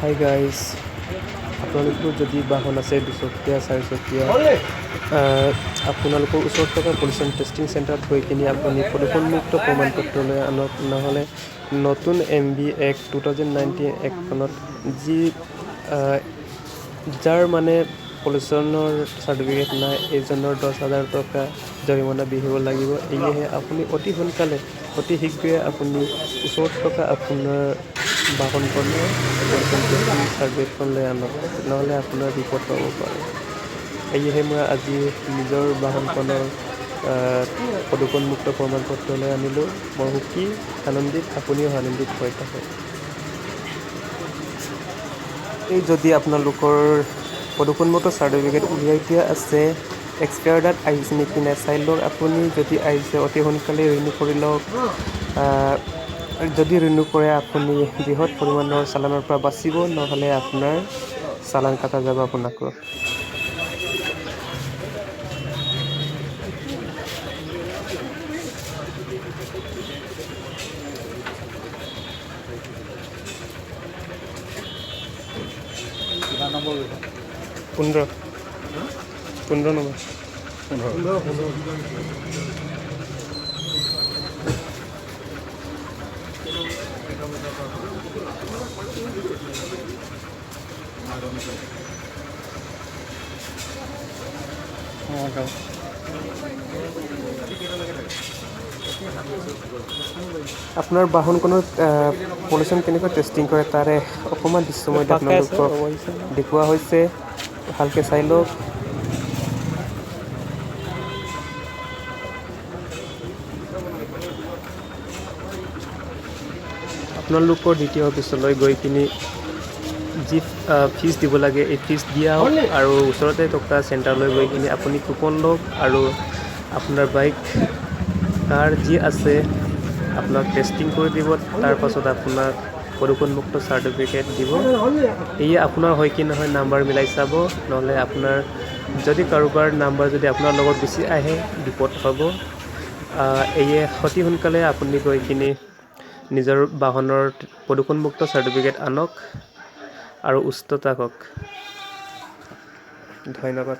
Hi guys, আপোনালোকৰ যদি বাহন আছে দুচকীয়া চাৰিচকীয়া আপোনালোকৰ ওচৰত থকা পলিউশ্যন টেষ্টিং চেণ্টাৰত গৈ কিনি আপুনি প্ৰদূষণমুক্ত প্ৰমাণপত্ৰ লৈ আনক। নহ'লে নতুন MB Act 2019 এক্টখনত যাৰ মানে পলিউশ্যনৰ চাৰ্টিফিকেট নাই এইজনৰ 10,000 টকা জৰিমনা বিহিব লাগিব। এয়েহে আপুনি অতি সোনকালে অতি শীঘ্ৰে আপুনি ওচৰত থকা আপোনাৰ বাহনখনৰ পলিউশ্যন টেষ্টিং চাৰ্টিফিকেটখন লৈ আনক, নহ'লে আপোনাৰ বিপদ হ'ব পাৰে। এয়েহে মই আজি নিজৰ বাহনখনৰ প্ৰদূষণমুক্ত প্ৰমাণপত্ৰ লৈ আনিলোঁ। মই সুখী আনন্দিত, আপুনিও আনন্দিত হৈ থাকক। যদি আপোনালোকৰ প্ৰদূষণমুক্ত চাৰ্টিফিকেট উলিয়াই দিয়া আছে, এক্সপায়াৰ ডেট আহিছে নেকি নাই চাই লওক। আপুনি যদি আহিছে অতি সোনকালে ৰিনিউ কৰি লওক। যদি ৰিনিউ কৰে আপুনি বৃহৎ পৰিমাণৰ চালানৰ পৰা বাচিব, নহ'লে আপোনাৰ চালান কটা যাব আপোনাকো। কিমান নম্বৰ? 15 নম্বৰ। আপোনাৰ বাহনখনৰ পলিউশ্যন কেনেকৈ টেষ্টিং কৰে তাৰে অকণমান দৃশ্যময় আপোনালোকক দেখুওৱা হৈছে, ভালকৈ চাই লওক। আপোনালোকৰ দ্বিতীয় অফিচলৈ গৈ কিনি যি ফিজ দিব লাগে এই ফিজ দিয়াওক, আৰু ওচৰতে থকা চেণ্টাৰলৈ গৈ কিনি আপুনি কুপন লওক, আৰু আপোনাৰ বাইক কাৰ যি আছে আপোনাক টেষ্টিং কৰি দিব। তাৰ পাছত আপোনাক প্ৰদূষণমুক্ত চাৰ্টিফিকেট দিব। এয়ে আপোনাৰ হয় কি নহয় নাম্বাৰ মিলাই চাব, নহ'লে আপোনাৰ যদি কাৰোবাৰ নাম্বাৰ যদি আপোনাৰ লগত বেছি আহে বিপদ হ'ব। এয়ে অতি সোনকালে আপুনি গৈ কিনি নিজৰ বাহনৰ প্ৰদূষণমুক্ত চাৰ্টিফিকেট আনক আৰু সুস্থ থাকক। ধন্যবাদ।